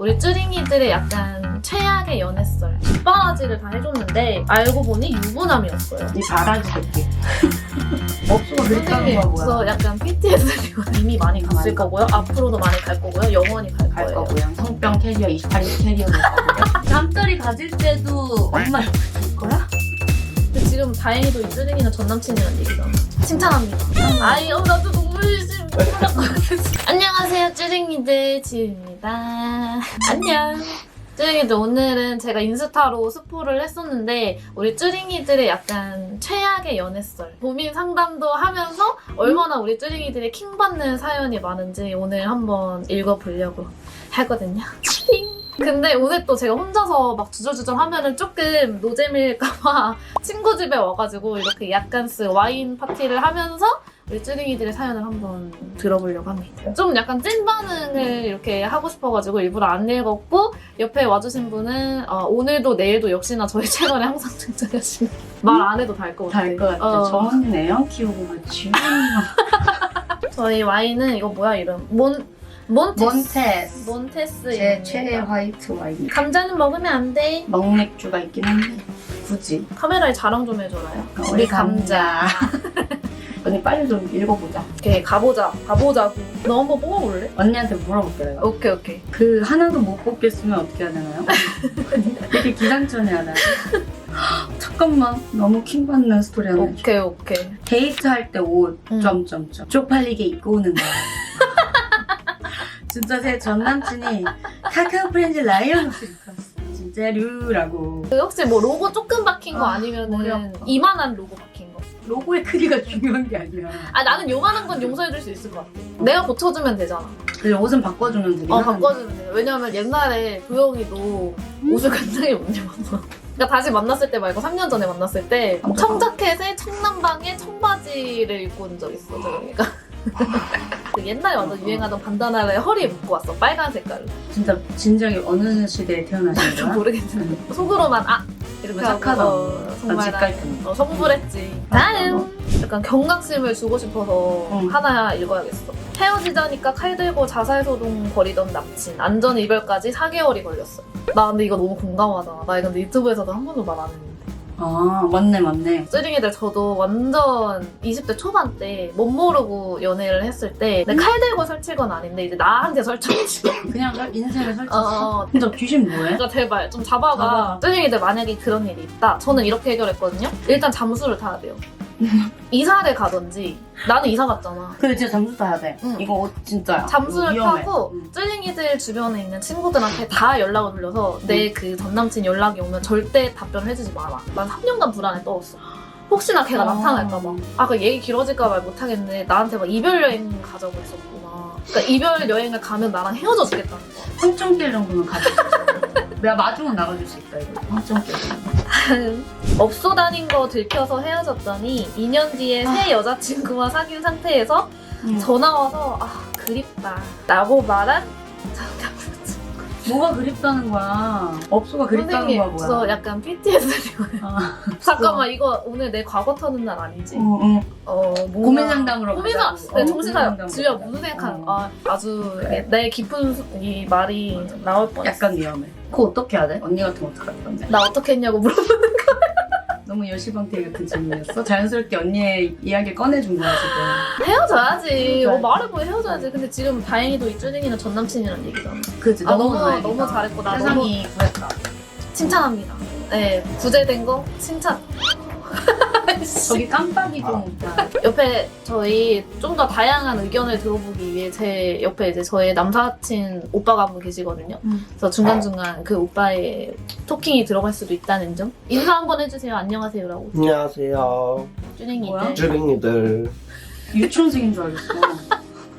우리 쯔링이들의 약간 최악의 연애썰. 뒷바라지를 다 해줬는데 알고 보니 유부남이었어요. 이 바라지 새끼. 업소가 그랬다는 거야 뭐야? 그래서 약간 PTSD가 이미 많이 갔을 거고요. 앞으로도 많이 갈 거고요. 영원히 갈 갈 거예요. 거고요. 성병 캐리어 28일 캐리어 될 거고요. 잠자리 가질 때도 엄마 줄 거야? 근데 지금 다행히도 이 쯔링이는 전 남친이란 얘기잖아. 칭찬합니다. 아이, 나도 너무 열심히 안녕하세요, 쯔링이들 지우입니다. 안녕. 쯔링이들, 오늘은 제가 인스타로 스포를 했었는데 우리 쯔링이들의 약간 최악의 연애썰 고민 상담도 하면서 얼마나 우리 쯔링이들이 킹받는 사연이 많은지 오늘 한번 읽어보려고 하거든요. 근데 오늘 또 제가 혼자서 막 주절주절 하면은 조금 노잼일까봐 친구 집에 와가지고 이렇게 약간씩 와인 파티를 하면서 우리 쯔링이들의 사연을 한번 들어보려고 합니다. 좀 약간 찐 반응을 이렇게 하고 싶어가지고 일부러 안 읽었고, 옆에 와주신 분은 오늘도 내일도 역시나 저희 채널에 항상 등장하시는 말 안 해도 달 것 같아. 달 것 같아. 저 언니는 애완 키우고 그렇지. 저희 와인은 이거 뭐야 이름? 몬테스. 제 최애 화이트 와인. 감자는 먹으면 안 돼. 먹맥주가 있긴 한데 굳이. 카메라에 자랑 좀 해줘라요. 우리 감자. 언니 빨리 좀 읽어보자. 오케이, 가보자고. 너 한번 뽑아볼래? 언니한테 물어볼게 내가. 오케이. 그 하나도 못 뽑겠으면 어떻게 해야 되나요? 이렇게 기상천외야 돼. 잠깐만, 너무 킹받는 스토리 하나 해줘. 오케이. 데이트할 때 옷 점점점 쪽팔리게 입고 오는 거야. 진짜 제 전 남친이 카카오 프렌즈 라이언 옷을 입고 왔어. 진짜류라고. 그 혹시 뭐 로고 조금 박힌 거 머리 아니면은 아파. 이만한 로고 박힌 거? 로고의 크기가 중요한 게 아니야. 나는 요만한 건 용서해줄 수 있을 것 같아. 내가 고쳐주면 되잖아. 근데 옷은 바꿔주면 되긴 하는데. 바꿔주면 돼. 왜냐면 옛날에 도영이도 옷을 굉장히 못 입었어. 그러니까 다시 만났을 때 말고 3년 전에 만났을 때 청자켓에 청남방에 청바지를 입고 온 적 있어, 도영이가. 그 옛날에 완전 유행하던 반다나를 허리에 묶고 왔어, 빨간 색깔로. 진짜 진작에 어느 시대에 태어나신 거야? 모르겠는데 속으로만 이렇게 착하다. 하고 정말 집갈 때. 성불했지. 다음! 약간 경각심을 주고 싶어서 하나 읽어야겠어. 헤어지자니까 칼 들고 자살소동 거리던 남친. 안전 이별까지 4개월이 걸렸어. 나 근데 이거 너무 공감하다. 나 근데 유튜브에서도 한 번도 말 안 했는데. 아, 맞네. 쯔링이들, 저도 완전 20대 초반 때 못 모르고 연애를 했을 때 칼 들고 설칠 건 아닌데 이제 나한테 설쳤지. 그냥 인생을 설쳤어? 근데 귀신 뭐해? 그러니까 제발 좀 잡아봐. 쯔링이들, 만약에 그런 일이 있다. 저는 이렇게 해결했거든요. 일단 잠수를 타야 돼요. 이사를 가든지. 나는 이사 갔잖아. 근데 진짜 잠수 타야 돼. 응. 이거 옷 진짜야. 잠수를 위험해. 타고 쯔링이들 주변에 있는 친구들한테 다 연락을 돌려서 내 그 전남친 연락이 오면 절대 답변을 해주지 마라. 난 3년간 불안에 떨었어. 혹시나 걔가 나타날까봐. 그 얘기 길어질까 말 못하겠는데 나한테 막 이별 여행 가자고 했었구나. 그러니까 이별 여행을 가면 나랑 헤어져 주겠다는 거야. 황천길 정도는 가자. 내가 마중은 나가줄 수 있다 이거. 황천길. 업소 다닌 거 들켜서 헤어졌더니 2년 뒤에 새 여자친구와 사귄 상태에서 전화 와서 그립다 라고 말한 뭐가 그립다는 거야? 업소가 그립다는 거야 뭐야? 그래서 약간 PTSD가 잠깐만, 이거 오늘 내 과거 터는 날 아니지? 응. 고민 상담으로 고민상 가자고. 네, 정신 차려. 상담으로 지우야, 가자고. 무슨 생각하는 아주 그래. 내 깊은 이 말이 나올 뻔했어. 약간 위험해. 그거 어떻게 해야 돼? 언니 같으면 어떡할 건데? 나 어떻게 했냐고 물어보는 너무 여시방태 같은 질문이었어? 자연스럽게 언니의 이야기를 꺼내준 거야 지금. 헤어져야지. 말해보면 헤어져야지. 근데 지금 다행히도 이 쯔링이는 전 남친이란 얘기잖아. 그치. 너무 잘했고 나 너무 세상이 구했다. 칭찬합니다. 네, 구제된 거 칭찬. 저기 깜빡이 좀. 옆에 저희 좀 더 다양한 의견을 들어보기 위해 제 옆에 이제 저의 남사친 오빠가 한 분 계시거든요. 그래서 중간중간 그 오빠의 토킹이 들어갈 수도 있다는 점. 인사 한번 해주세요. 안녕하세요라고. 안녕하세요. 쭈링이들. 쭈링이들. 유치원생인 줄 알겠어.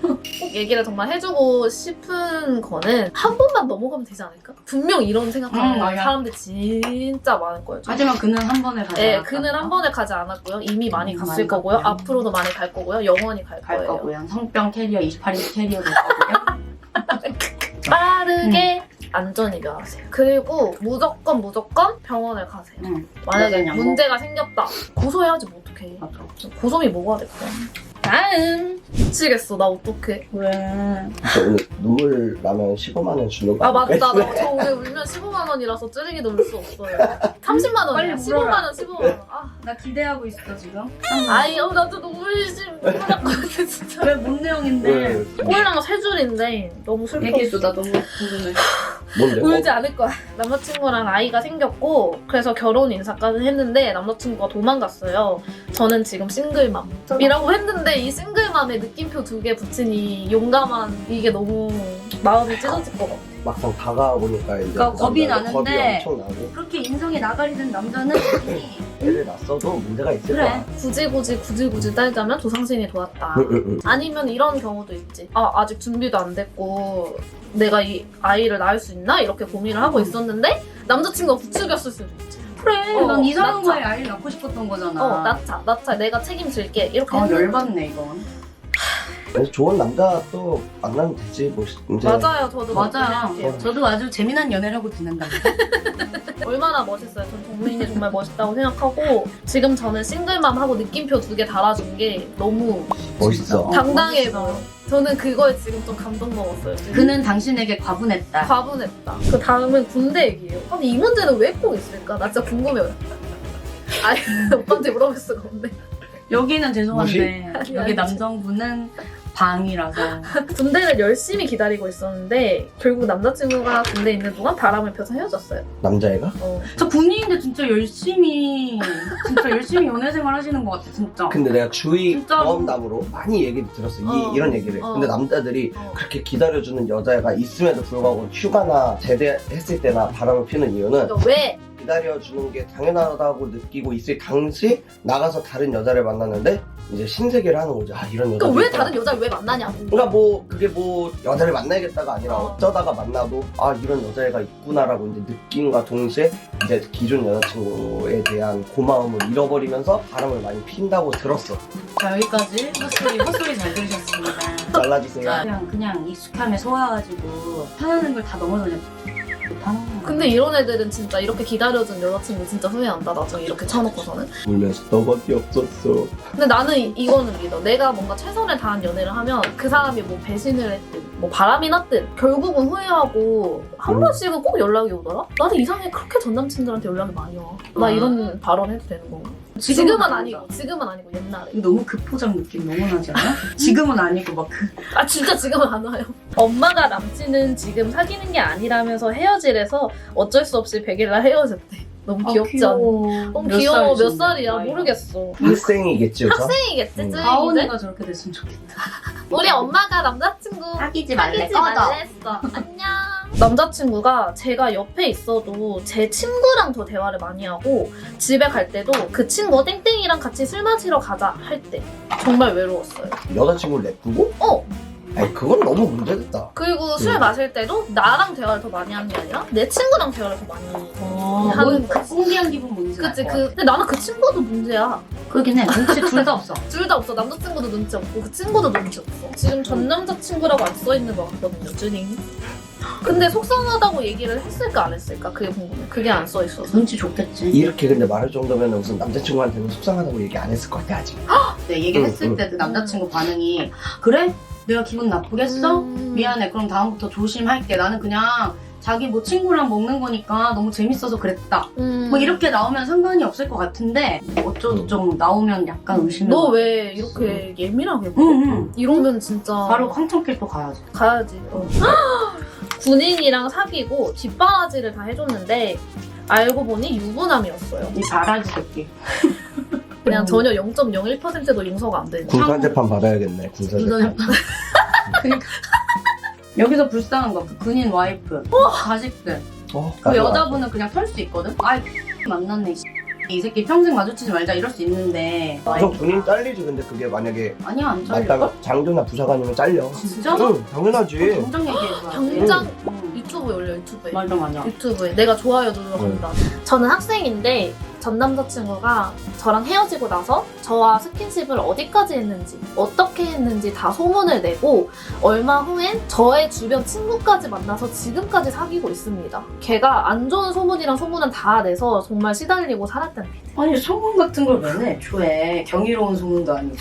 꼭 얘기를 정말 해주고 싶은 거는 한 번만 넘어가면 되지 않을까? 분명 이런 생각하는 사람들 진짜 많을 거예요. 하지만 그는 한 번에 가지 네, 않았다. 그는 한 번에 가지 않았고요. 이미 많이 갔을 많이 거고요. 갔고요. 앞으로도 많이 갈 거고요. 영원히 갈 갈 거예요. 거고요. 성병 캐리어 28일 캐리어 될 거고요. 빠르게 안전 이별하세요. 그리고 무조건 병원을 가세요. 만약에 그러냐고? 문제가 생겼다. 고소해야지 뭐 어떡해. 맞아. 고소미 뭐가 될까? 다음. 미치겠어. 나 어떡해. 왜? 저 오늘 눈물 나면 15만 원 주는 거 아 맞다. 아닐까요? 저 오늘 울면 15만 원이라서 찌르기도 울 수 없어요. 30만 원이야. 빨리 15만 물어라. 원, 15만 원. 아, 나 기대하고 있어 지금. 아이, 나도 눈물심 몰랐거든 진짜. 왜 뭔 내용인데? 꼴랑 세 줄인데 너무 슬퍼. 얘기해줘. 나 너무 궁금해. 뭔데? 울지 않을 거야. 남자친구랑 아이가 생겼고 그래서 결혼 인사까지 했는데 남자친구가 도망갔어요. 저는 지금 싱글맘이라고 했는데 이 싱글맘에 느낌표 2개 붙인 이 용감한 이게 너무 마음이 찢어질 것 같아. 막상 다가오니까 이제 그러니까 겁이 남자가 나는데 겁이 엄청 나고 그렇게 인성이 나가리 된 남자는 애를 낳았어도 문제가 있을 그래. 거야. 굳이 따지자면 조상신이 도왔다. 아니면 이런 경우도 있지. 아직 준비도 안 됐고 내가 이 아이를 낳을 수 있나? 이렇게 고민을 하고 있었는데 남자친구가 부추겼을 수도 있지. 그래. 어, 넌 이 사람과의 낳자. 아이를 낳고 싶었던 거잖아. 낳자. 내가 책임질게. 이렇게 아 했는데. 열받네 이건. 그래서 좋은 남자 또 만나면 되지 뭐 이제 맞아요. 저도 그렇게 맞아요. 생각해요. 저도 아주 재미난 연애를 하고 지낸답니다. 얼마나 멋있어요. 전 정민이 정말 멋있다고 생각하고 지금 저는 싱글맘하고 느낌표 2개 달아준 게 너무 멋있어. 당당해 멋있어. 보여. 저는 그거에 지금 좀 감동 먹었어요. 지금. 그는 당신에게 과분했다. 과분했다. 그 다음은 군대 얘기예요. 아니 이 문제는 왜 꼭 있을까? 나 진짜 궁금해요. 아니 오빠한테 물어볼 수가 없네. 여기는 죄송한데 무시? 여기 남성분은 방이라서 군대를 열심히 기다리고 있었는데 결국 남자친구가 군대에 있는 동안 바람을 펴서 헤어졌어요. 남자애가? 저 군인인데 진짜 열심히 연애 생활 하시는 것 같아 진짜. 근데 내가 주위 진짜로? 경험담으로 많이 얘기를 들었어. 이런 얘기를. 어. 근데 남자들이 어. 그렇게 기다려주는 여자애가 있음에도 불구하고 휴가나 제대했을 때나 바람을 피는 이유는 그러니까 왜? 기다려주는 게 당연하다고 느끼고 있을 당시 나가서 다른 여자를 만났는데 이제 신세계를 하는 거지. 아 이런 여자. 그러니까 왜 다른 여자를 왜 만나냐고. 그러니까 뭐 그게 뭐 여자를 만나야겠다가 아니라 어. 어쩌다가 만나도 아 이런 여자애가 있구나라고 이제 느낌과 동시에 이제 기존 여자친구에 대한 고마움을 잃어버리면서 바람을 많이 핀다고 들었어. 자 여기까지 헛소리 잘 들으셨습니다. 잘라주세요. 그냥 익숙함에 속아가지고 편하는 걸 다 넘어서 그냥 못하는 거야. 근데 이런 애들은 진짜 이렇게 기다려준 여자친구 진짜 후회한다. 나중에 이렇게 쳐놓고서는. 울면서 너밖에 없었어. 근데 나는 이거는 믿어. 내가 뭔가 최선을 다한 연애를 하면 그 사람이 뭐 배신을 했든 뭐 바람이 났든 결국은 후회하고 한 번씩은 꼭 연락이 오더라? 나는 이상하게 그렇게 전 남친들한테 연락이 많이 와. 나 이런 발언 해도 되는 건가? 지금은 아니고 옛날에. 이거 너무 급포장 느낌 너무 나지 않아? 지금은 아니고 막 그. 아 진짜 지금은 안 와요. 엄마가 남친은 지금 사귀는 게 아니라면서 헤어지래서 어쩔 수 없이 100일날 헤어졌대. 너무 귀엽지 않아? 너무 귀여워. 몇 살이야? 모르겠어. 학생이겠지 그래서? 학생이겠지? 쯔이지? 가온이가 저렇게 됐으면 좋겠다. 우리 엄마가 남자친구 사귀지 사귀지 말랬어. 안녕. 남자친구가 제가 옆에 있어도 제 친구랑 더 대화를 많이 하고 집에 갈 때도 그 친구 땡땡이랑 같이 술 마시러 가자 할 때 정말 외로웠어요. 여자친구를 냅두고? 어. 아니 그건 너무 문제됐다. 그리고 술 마실 때도 나랑 대화를 더 많이 하는 게 아니라 내 친구랑 대화를 더 많이 하는 그 거지. 꽁기한 기분 뭔지 그치, 알 것 근데 나는 그 친구도 문제야. 그러긴 해. 눈치 둘 다 없어. 둘 다 없어. 남자친구도 눈치 없고 그 친구도 눈치 없어. 지금 전 남자친구라고 안 써있는 것 같거든요, 쭈닝. 근데 속상하다고 얘기를 했을까 안 했을까? 그게 궁금해. 그게 안 써있어서. 눈치 좋겠지. 이렇게 근데 말할 정도면 우선 남자친구한테는 속상하다고 얘기 안 했을 것 같아 아직. 내 얘기했을 때도 남자친구 반응이 그래? 내가 기분 나쁘겠어? 미안해. 그럼 다음부터 조심할게. 나는 그냥 자기 뭐 친구랑 먹는 거니까 너무 재밌어서 그랬다. 뭐 이렇게 나오면 상관이 없을 것 같은데 어쩌도 좀 나오면 약간 의심해. 너 왜 이렇게 예민하게 봐? 응. 이러면 진짜 바로 황천길 또 가야지. 가야지. 군인이랑 사귀고 뒷바라지를 다 해줬는데 알고 보니 유부남이었어요. 이 바라지 새끼. 그냥 전혀 0.01%도 용서가 안 되는. 군사 재판 받아야겠네. 군사 재판. 그러니까 여기서 불쌍한 거 그 군인 와이프, 자식들. 그 맞아, 여자분은 그냥 털 수 있거든. 아이 만났네. 이 새끼 평생 마주치지 말자 이럴 수 있는데. 맞아. 그럼 군인 잘리지. 근데 그게 만약에 아니야 안 잘려. 맞다가 장교나 부사관이면 잘려. 진짜? 응 당연하지. 당장 얘기해줘. 당장 응. 유튜브에 올려. 유튜브에. 맞아. 유튜브에 내가 좋아요 누르러 간다. 저는 학생인데 전 남자친구가 저랑 헤어지고 나서 저와 스킨십을 어디까지 했는지 어떻게 했는지 다 소문을 내고 얼마 후엔 저의 주변 친구까지 만나서 지금까지 사귀고 있습니다. 걔가 안 좋은 소문이랑 소문은 다 내서 정말 시달리고 살았답니다. 아니 소문 같은 걸 왜 내? 애초에 경이로운 소문도 아니고.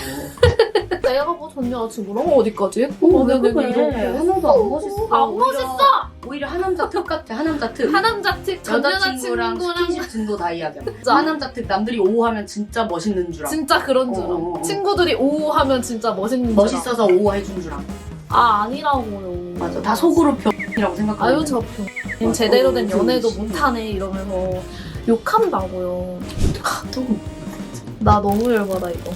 내가 뭐 전 여자친구랑 어디까지 했고 왜 네네네, 그래? 이렇게 하나도 안 멋있어. 안 멋있어! 오히려 하남자 특 같아. 하남자 특. 하남자 특 전 여자친구랑 여자친구랑 스킨십 진도 다 이야기야. 진짜. 하남자 특 남들이 오하면 진짜 멋있는 줄 알아. 진짜 그런 줄 알아. 어. 친구들이 오 하면 진짜 멋있는 줄 알아. 멋있어서 오해준 줄 알아. 아 아니라고요. 맞아. 다 속으로 병이라고 생각하고. 아유 저 병. 제대로 된 연애도 좀 못하네 이러면서 욕한다고요. 조금. 나 너무 열받아 이거.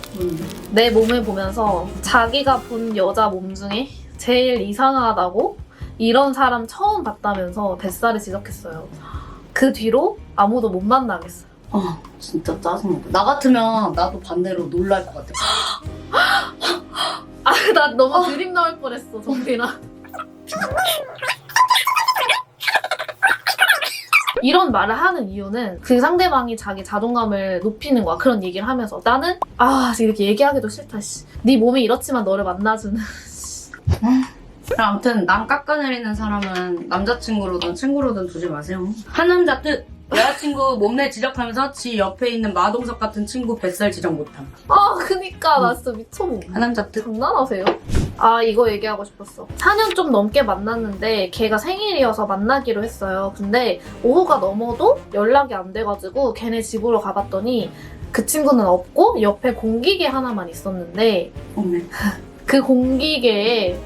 내 몸을 보면서 자기가 본 여자 몸 중에 제일 이상하다고 이런 사람 처음 봤다면서 뱃살을 지적했어요. 그 뒤로 아무도 못 만나겠어요. 진짜 짜증나. 나 같으면 나도 반대로 놀랄 것 같아. 아, 나 너무 드림 나올 뻔했어, 정빈아. 이런 말을 하는 이유는 그 상대방이 자기 자존감을 높이는 거야. 그런 얘기를 하면서. 나는, 이렇게 얘기하기도 싫다, 씨. 네 몸이 이렇지만 너를 만나주는. 아무튼 남 깎아내리는 사람은 남자친구로든 친구로든 두지 마세요. 한 남자 뜻 여자친구 몸매 지적하면서 지 옆에 있는 마동석 같은 친구 뱃살 지적 못함. 그니까. 나 진짜 미쳐먹네. 한 남자 뜻. 장난하세요? 이거 얘기하고 싶었어. 4년 좀 넘게 만났는데 걔가 생일이어서 만나기로 했어요. 근데 오후가 넘어도 연락이 안 돼가지고 걔네 집으로 가봤더니 그 친구는 없고 옆에 공기계 하나만 있었는데 그 공기계에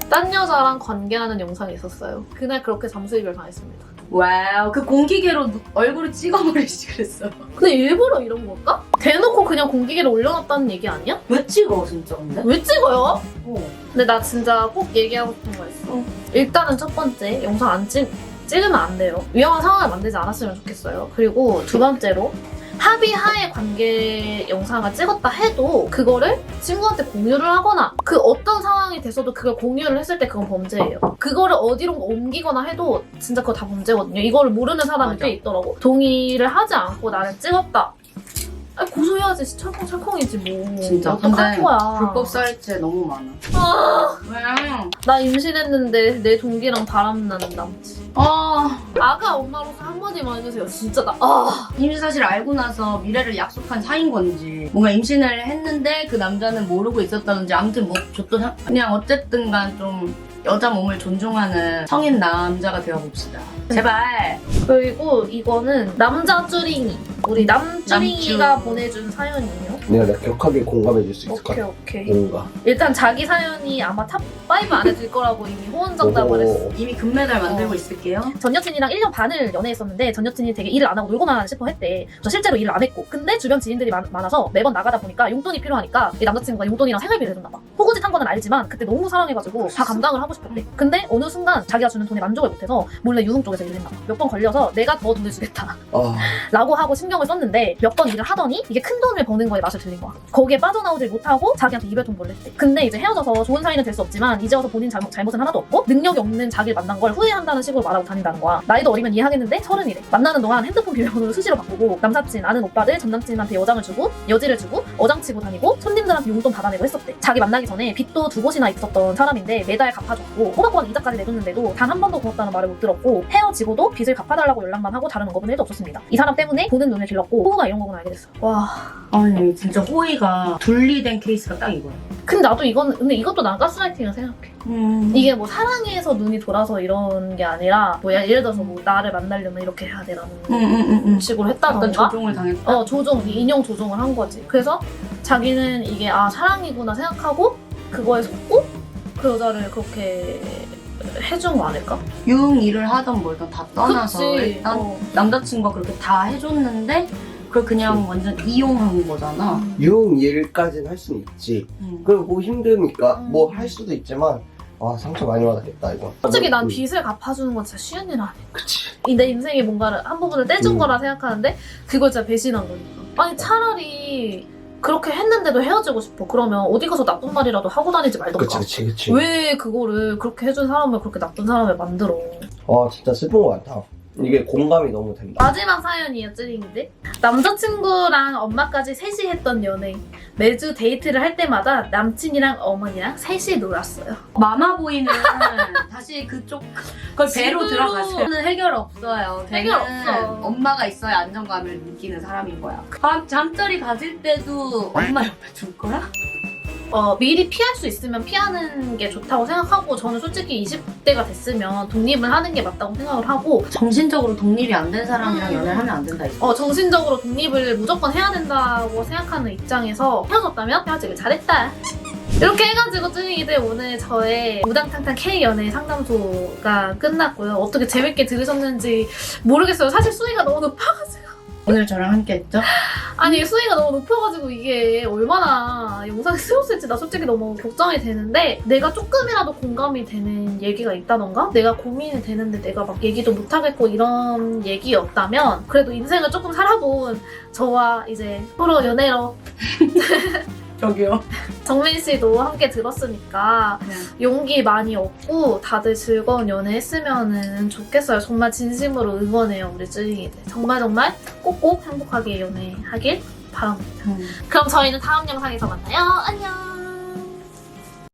딴 여자랑 관계하는 영상이 있었어요. 그날 그렇게 잠수이별 당했습니다. 와우, 그 공기계로 얼굴을 찍어버리지 그랬어. 근데 일부러 이런 걸까? 대놓고 그냥 공기계를 올려놨다는 얘기 아니야? 왜 찍어 진짜 근데? 왜 찍어요? 어. 근데 나 진짜 꼭 얘기하고 싶은 거 있어. 일단은 첫 번째, 영상 안 찍으면 안 돼요. 위험한 상황을 만들지 않았으면 좋겠어요. 그리고 두 번째로, 합의하에 관계 영상을 찍었다 해도 그거를 친구한테 공유를 하거나 그 어떤 상황이 돼서도 그걸 공유를 했을 때 그건 범죄예요. 그거를 어디로 옮기거나 해도 진짜 그거 다 범죄거든요. 이거를 모르는 사람이 맞아. 꽤 있더라고. 동의를 하지 않고 나를 찍었다. 고소해야지. 철컹철컹이지 뭐. 진짜. 어떡할 근데 거야. 불법 사이트에 너무 많아. 왜? 나 임신했는데 내 동기랑 바람나는 남친. 아가 엄마로서 한마디만 해주세요. 진짜 임신 사실 알고 나서 미래를 약속한 사이인 건지 뭔가 임신을 했는데 그 남자는 모르고 있었다든지 아무튼 뭐 그냥 어쨌든 간 좀 여자 몸을 존중하는 성인 남자가 되어봅시다. 제발. 그리고 이거는 남자 쭈링이. 우리 남쭈링이가 남쭈. 보내준 사연이에요. 내가 격하게 공감해줄 수 있을 것 같아. 오케이. 뭔가. 일단 자기 사연이 아마 탑5 안에 들 거라고 이미 호언장담을 했어. 이미 금메달 만들고 있을게요. 전 여친이랑 1년 반을 연애했었는데 전 여친이 되게 일을 안 하고 놀고만 싶어 했대. 저 실제로 일을 안 했고. 근데 주변 지인들이 많아서 매번 나가다 보니까 용돈이 필요하니까 이 남자친구가 용돈이랑 생활비를 해줬나 봐. 호구짓한 거는 알지만 그때 너무 사랑해가지고 다 감당을 하고 싶었대. 근데 어느 순간 자기가 주는 돈에 만족을 못해서 몰래 유흥 쪽에서 일을 했나 봐. 몇 번 걸려서 내가 더 돈을 주겠다 라고 하고 신경을 썼는데 몇 번 일을 하더니 이게 큰 돈을 버는 거에 맛을 들린 거야. 거기에 빠져나오질 못하고 자기한테 이별 통보를 했대. 근데 이제 헤어져서 좋은 사이는 될 수 없지만 이제 와서 본인 잘못은 하나도 없고 능력이 없는 자기를 만난 걸 후회한다는 식으로 말하고 다닌다는 거야. 나이도 어리면 이해하겠는데 30이래. 만나는 동안 핸드폰 비밀번호를 수시로 바꾸고 남사친, 아는 오빠들, 전남친한테 여장을 주고 여지를 주고 어장치고 다니고 손님들한테 용돈 받아내고 했었대. 자기 만나기 전에 빚도 2곳이나 있었던 사람인데 매달 갚아줬고 꼬박꼬박 이자까지 내줬는데도 단 한 번도 고맙다는 말을 못 들었고 헤어지고도 빚을 갚아달라고 연락만 하고 다른 언급은 1도 없었습니다. 이 사람 때문에 보는 눈을 길렀고 호구가 이런 거구나 알게 됐어. 와. 아니 진짜 호의가 분리된 케이스가 딱 이거야. 근데 이것도 난 가스라이팅이라 생각해. 이게 뭐 사랑해서 눈이 돌아서 이런 게 아니라 뭐 예를 들어서 뭐 나를 만나려면 이렇게 해야 돼라는 식으로 약간 했다던가 조종을 당했다. 인형 조종을 한 거지. 그래서 자기는 이게 사랑이구나 생각하고 그거에 속고 그 여자를 그렇게 해준 거 아닐까? 유흥 일을 하던 뭐든 다 떠나서 그치. 일단 남자친구가 그렇게 다 해줬는데 그걸 그냥 완전 이용한 거잖아. 유흥 일까지는 할 수는 있지. 그리고 뭐 힘드니까 뭐 할 수도 있지만 상처 많이 받았겠다 이거. 솔직히 난 빚을 갚아주는 건 진짜 쉬운 일 아니야. 그치. 내 인생에 뭔가를 한 부분을 떼준 거라 생각하는데 그걸 진짜 배신한 거니까. 아니 차라리 그렇게 했는데도 헤어지고 싶어. 그러면 어디 가서 나쁜 말이라도 하고 다니지 말던가. 그치. 왜 그거를 그렇게 해준 사람을 그렇게 나쁜 사람을 만들어. 진짜 슬픈 거 같아. 이게 공감이 너무 된다. 마지막 사연이에요, 쯔링이들. 남자친구랑 엄마까지 셋이 했던 연애. 매주 데이트를 할 때마다 남친이랑 어머니랑 셋이 놀았어요. 마마보이는 다시 그쪽 그걸 배로 집으로. 들어가세요. 저는 해결 없어요. 해결 걔는 없어. 엄마가 있어야 안정감을 느끼는 사람인 거야. 밤 잠자리 가질 때도 엄마 옆에 둘 거야? 미리 피할 수 있으면 피하는 게 좋다고 생각하고 저는 솔직히 20대가 됐으면 독립을 하는 게 맞다고 생각을 하고 정신적으로 독립이 안 된 사람이랑 연애를 하면 안 된다 이거. 정신적으로 독립을 무조건 해야 된다고 생각하는 입장에서 헤어졌다면 헤어지길 잘했다. 이렇게 해가지고 쯔닝이들 오늘 저의 우당탕탕 K연애 상담소가 끝났고요. 어떻게 재밌게 들으셨는지 모르겠어요. 사실 수위가 너무 높아가지고. 오늘 저랑 함께 했죠? 아니 수위가 너무 높아가지고 이게 얼마나 영상에 쓰였을지 나 솔직히 너무 걱정이 되는데 내가 조금이라도 공감이 되는 얘기가 있다던가 내가 고민이 되는데 내가 막 얘기도 못하겠고 이런 얘기였다면 그래도 인생을 조금 살아본 저와 이제 프로 연애로 저기요. 정민 씨도 함께 들었으니까 네. 용기 많이 얻고 다들 즐거운 연애 했으면 좋겠어요. 정말 진심으로 응원해요, 우리 쯔링이들. 정말 꼭꼭 행복하게 연애하길 바랍니다. 그럼 저희는 다음 영상에서 만나요. 안녕!